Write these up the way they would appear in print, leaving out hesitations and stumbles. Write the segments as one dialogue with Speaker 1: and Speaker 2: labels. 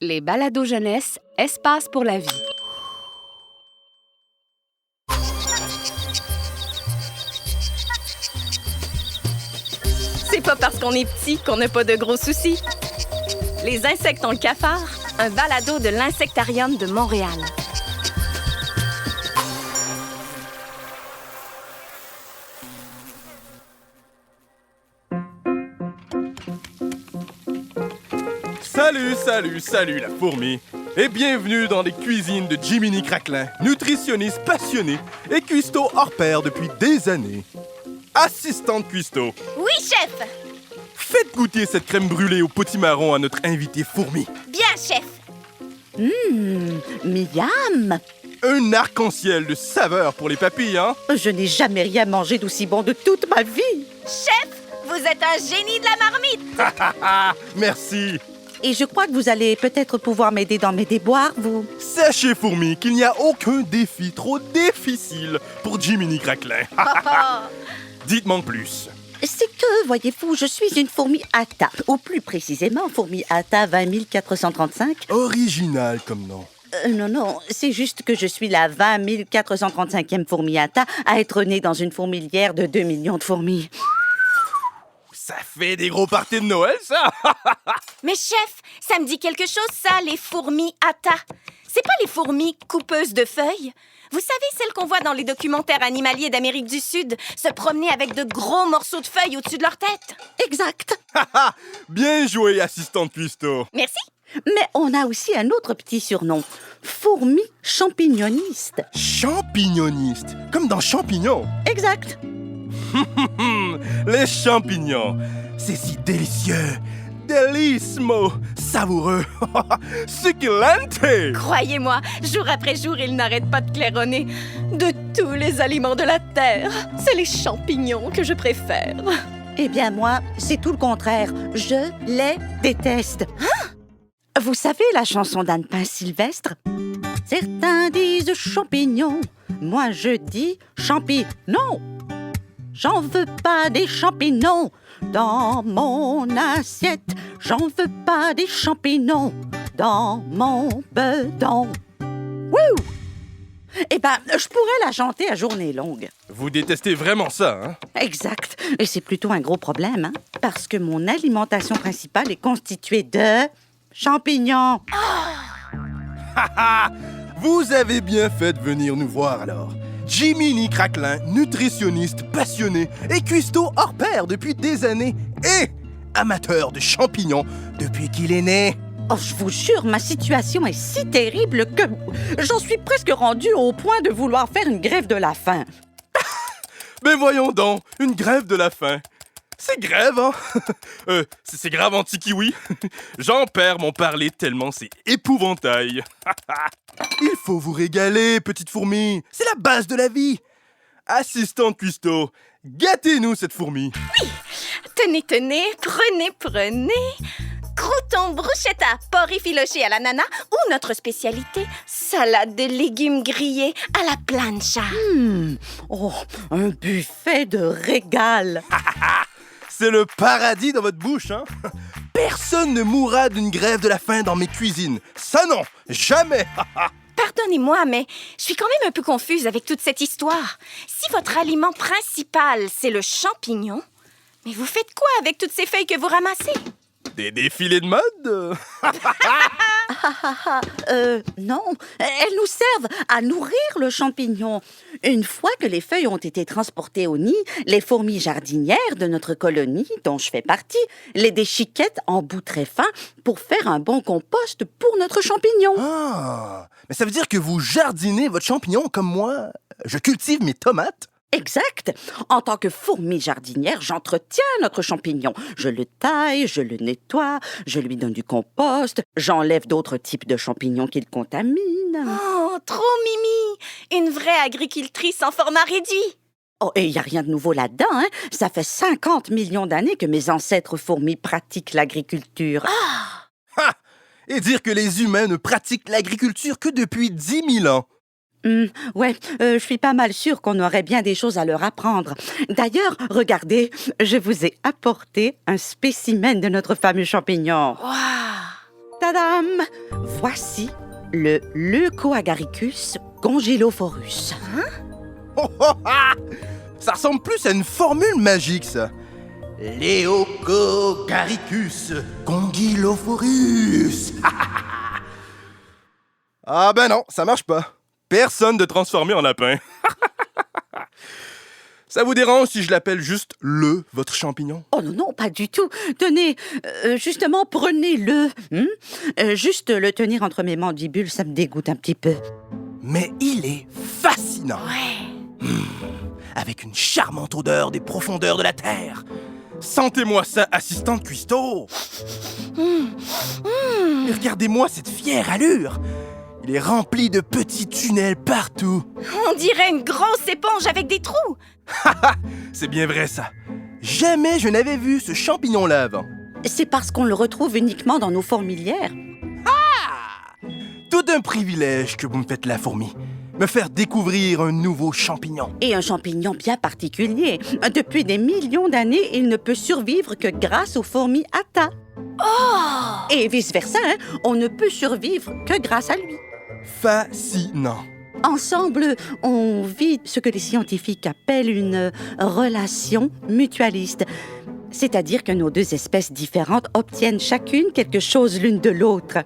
Speaker 1: Les balados jeunesse, espace pour la vie.
Speaker 2: C'est pas parce qu'on est petit qu'on n'a pas de gros soucis. Les insectes ont le cafard, un balado de l'Insectarium de Montréal.
Speaker 3: Salut la fourmi! Et bienvenue dans les cuisines de Jiminy Craquelin, nutritionniste passionné et cuistot hors pair depuis des années. Assistante cuistot,
Speaker 2: Oui, chef!
Speaker 3: faites goûter cette crème brûlée au potimarron à notre invité fourmi.
Speaker 2: Bien, chef!
Speaker 4: Miam!
Speaker 3: Un arc-en-ciel de saveurs pour les papilles, hein?
Speaker 4: Je n'ai jamais rien mangé d'aussi bon de toute ma vie.
Speaker 2: Chef, vous êtes un génie de la marmite!
Speaker 3: Merci!
Speaker 4: Et je crois que vous allez peut-être pouvoir m'aider dans mes déboires, vous.
Speaker 3: Sachez, fourmi, qu'il n'y a aucun défi trop difficile pour Jiminy Craquelin. Dites-moi en plus.
Speaker 4: C'est que, voyez-vous, je suis une fourmi Atta, ou plus précisément, fourmi Atta 20435.
Speaker 3: Original comme nom.
Speaker 4: Non, c'est juste que je suis la 20 435e fourmi Atta à être née dans une fourmilière de 2 millions de fourmis.
Speaker 3: Ça fait des gros parties de Noël, ça!
Speaker 2: Mais chef, ça me dit quelque chose, ça, les fourmis Atta. C'est pas les fourmis coupeuses de feuilles? Vous savez, celles qu'on voit dans les documentaires animaliers d'Amérique du Sud se promener avec de gros morceaux de feuilles au-dessus de leur tête?
Speaker 4: Exact.
Speaker 3: Bien joué, assistante cuistot.
Speaker 2: Merci.
Speaker 4: Mais on a aussi un autre petit surnom, fourmi champignoniste.
Speaker 3: Champignoniste, comme dans champignons.
Speaker 4: Exact.
Speaker 3: Les champignons, c'est si délicieux, délissimo, savoureux, succulente.
Speaker 2: Croyez-moi, jour après jour, il n'arrête pas de claironner. De tous les aliments de la terre, c'est les champignons que je préfère.
Speaker 4: Eh bien, moi, c'est tout le contraire. Je les déteste. Vous savez la chanson d'Anne Pain-Sylvestre? Certains disent champignons, moi je dis champignons. J'en veux pas des champignons dans mon assiette. J'en veux pas des champignons dans mon bedon. Wouh! Eh ben, je pourrais la chanter à journée longue.
Speaker 3: Vous détestez vraiment ça, hein?
Speaker 4: Exact. Et c'est plutôt un gros problème, hein? Parce que mon alimentation principale est constituée de champignons.
Speaker 3: Vous avez bien fait de venir nous voir alors. Jiminy Craquelin, nutritionniste passionné et cuistot hors pair depuis des années et amateur de champignons depuis qu'il est né.
Speaker 4: Oh, je vous jure, ma situation est si terrible que j'en suis presque rendue au point de vouloir faire une grève de la faim.
Speaker 3: Mais voyons donc, une grève de la faim. C'est grève, hein? C'est grave anti-kiwi. J'en perds mon parler tellement c'est épouvantail. Il faut vous régaler, petite fourmi. C'est la base de la vie. Assistante cuistot, gâtez-nous cette fourmi.
Speaker 2: Tenez, prenez. Croûtons bruschetta, porc effiloché à l'ananas ou notre spécialité, salade de légumes grillés à la plancha.
Speaker 4: Oh, un buffet de régal.
Speaker 3: C'est le paradis dans votre bouche, hein? Personne ne mourra d'une grève de la faim dans mes cuisines. Ça non, jamais.
Speaker 2: Pardonnez-moi, mais je suis quand même un peu confuse avec toute cette histoire. Si votre aliment principal, c'est le champignon, mais vous faites quoi avec toutes ces feuilles que vous ramassez?
Speaker 3: Des défilés de mode?
Speaker 4: Non, elles nous servent à nourrir le champignon. Une fois que les feuilles ont été transportées au nid, les fourmis jardinières de notre colonie, dont je fais partie, les déchiquettent en bouts très fins pour faire un bon compost pour notre champignon.
Speaker 3: Ah, mais ça veut dire que vous jardinez votre champignon comme moi. Je cultive mes tomates.
Speaker 4: Exact. En tant que fourmi jardinière, j'entretiens notre champignon. Je le taille, je le nettoie, je lui donne du compost, j'enlève d'autres types de champignons qui le contaminent.
Speaker 2: Oh, trop mimi! Une vraie agricultrice en format réduit.
Speaker 4: Oh, et il n'y a rien de nouveau là-dedans, hein? Ça fait 50 millions d'années que mes ancêtres fourmis pratiquent l'agriculture.
Speaker 3: Ha! Et dire que les humains ne pratiquent l'agriculture que depuis 10 000 ans.
Speaker 4: Ouais, je suis pas mal sûre qu'on aurait bien des choses à leur apprendre. D'ailleurs, regardez, je vous ai apporté un spécimen de notre fameux champignon.
Speaker 2: Waouh!
Speaker 4: Tadam! Voici le Leucoagaricus condylophorus.
Speaker 3: Oh, oh, ah! Ça ressemble plus à une formule magique, ça. Leucoagaricus condylophorus. Ah ben non, ça marche pas. Personne de transformé en lapin. Ça vous dérange si je l'appelle juste votre champignon?
Speaker 4: Oh non, non, pas du tout. Tenez, justement, prenez-le. Juste le tenir entre mes mandibules, ça me dégoûte un petit peu.
Speaker 3: Mais il est fascinant. Avec une charmante odeur des profondeurs de la terre. Sentez-moi ça, assistante cuistot. Et regardez-moi cette fière allure. Il est rempli de petits tunnels partout.
Speaker 2: On dirait une grosse éponge avec des trous.
Speaker 3: C'est bien vrai ça. Jamais je n'avais vu ce champignon-là avant.
Speaker 4: C'est parce qu'on le retrouve uniquement dans nos fourmilières.
Speaker 3: Tout un privilège que vous me faites, la fourmi. Me faire découvrir un nouveau champignon.
Speaker 4: Et un champignon bien particulier. Depuis des millions d'années, il ne peut survivre que grâce aux fourmis Atta.
Speaker 2: Oh!
Speaker 4: Et vice-versa, hein, on ne peut survivre que grâce à lui.
Speaker 3: Fascinant.
Speaker 4: Ensemble, on vit ce que les scientifiques appellent une relation mutualiste. C'est-à-dire que nos deux espèces différentes obtiennent chacune quelque chose l'une de l'autre.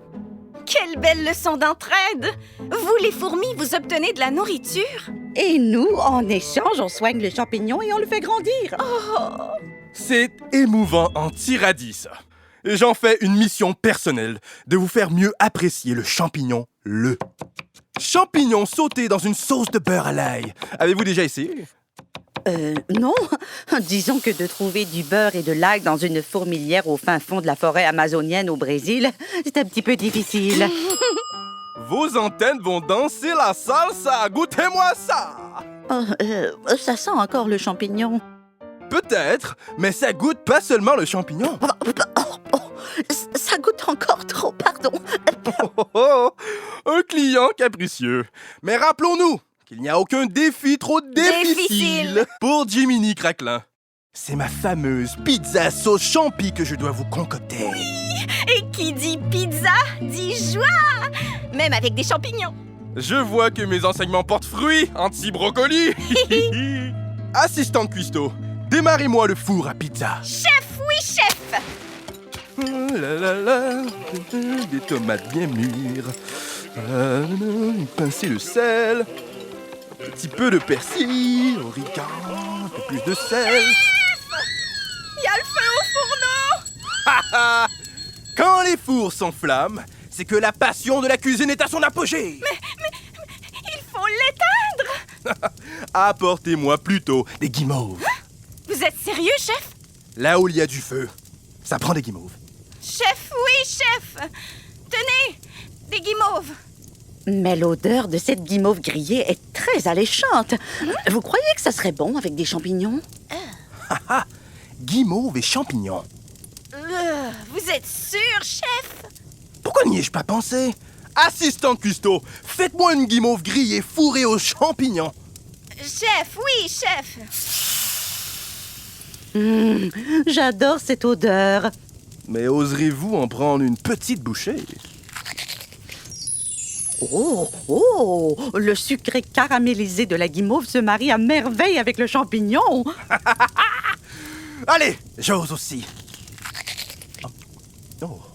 Speaker 2: Quelle belle leçon d'entraide! Vous, les fourmis, vous obtenez de la nourriture?
Speaker 4: Et nous, en échange, on soigne le champignon et on le fait grandir.
Speaker 3: C'est émouvant en tiradis, ça. Et j'en fais une mission personnelle de vous faire mieux apprécier le champignon, champignon sauté dans une sauce de beurre à l'ail. Avez-vous déjà essayé?
Speaker 4: Non. Disons que de trouver du beurre et de l'ail dans une fourmilière au fin fond de la forêt amazonienne au Brésil, c'est un petit peu difficile.
Speaker 3: Vos antennes vont danser la salsa. Goûtez-moi ça!
Speaker 4: Ça sent encore le champignon.
Speaker 3: Peut-être, mais ça goûte pas seulement le champignon.
Speaker 4: Ça goûte encore trop, pardon.
Speaker 3: Un client capricieux. Mais rappelons-nous qu'il n'y a aucun défi trop difficile pour Jiminy Craquelin. C'est ma fameuse pizza sauce champi que je dois vous concocter.
Speaker 2: Et qui dit pizza, dit joie! Même avec des champignons.
Speaker 3: Je vois que mes enseignements portent fruit, anti-brocoli. Assistante cuistot, démarrez-moi le four à pizza.
Speaker 2: Chef, oui, chef!
Speaker 3: Des tomates bien mûres. Pincer le sel. Un petit peu de persil, origan, un peu plus de sel.
Speaker 2: Il y a le feu au fourneau!
Speaker 3: Quand les fours s'enflamment, c'est que la passion de la cuisine est à son apogée.
Speaker 2: Il faut l'éteindre!
Speaker 3: Apportez-moi plutôt des guimauves.
Speaker 2: Vous êtes sérieux, chef?
Speaker 3: Là où il y a du feu, ça prend des guimauves.
Speaker 2: Chef, oui, chef! Tenez, des guimauves!
Speaker 4: Mais l'odeur de cette guimauve grillée est très alléchante. Vous croyez que ça serait bon avec des champignons?
Speaker 3: Guimauves et champignons.
Speaker 2: Vous êtes sûr, chef?
Speaker 3: Pourquoi n'y ai-je pas pensé? Assistante cuistot, faites-moi une guimauve grillée fourrée aux champignons.
Speaker 2: Chef, oui, chef!
Speaker 4: J'adore cette odeur.
Speaker 3: Mais oserez-vous en prendre une petite bouchée?
Speaker 4: Oh, le sucré caramélisé de la guimauve se marie à merveille avec le champignon.
Speaker 3: Allez, j'ose aussi.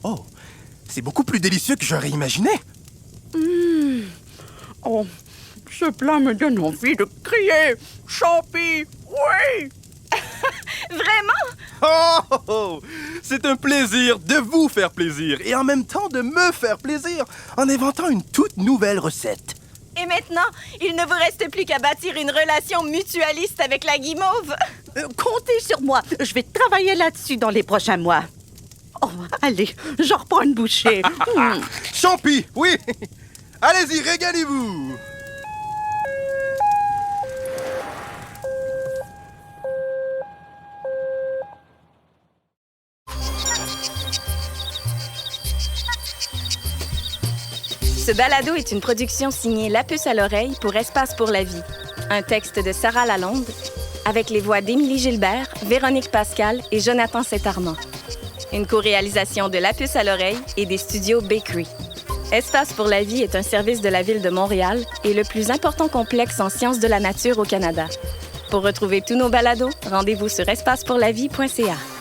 Speaker 3: Oh, c'est beaucoup plus délicieux que j'aurais imaginé.
Speaker 4: Oh, ce plat me donne envie de crier. Champi, oui!
Speaker 2: Vraiment?
Speaker 3: Oh, c'est un plaisir de vous faire plaisir et en même temps de me faire plaisir en inventant une toute nouvelle recette.
Speaker 2: Et maintenant, il ne vous reste plus qu'à bâtir une relation mutualiste avec la guimauve.
Speaker 4: Comptez sur moi. Je vais travailler là-dessus dans les prochains mois. Oh, allez, j'en reprends une bouchée.
Speaker 3: Champi, oui. Allez-y, régalez-vous.
Speaker 2: Ce balado est une production signée La Puce à l'oreille pour Espace pour la vie. Un texte de Sarah Lalonde, avec les voix d'Émilie Gilbert, Véronique Pascal et Jonathan Saint-Armand. Une co-réalisation de La Puce à l'oreille et des studios Bakery. Espace pour la vie est un service de la Ville de Montréal et le plus important complexe en sciences de la nature au Canada. Pour retrouver tous nos balados, rendez-vous sur espacepourlavie.ca.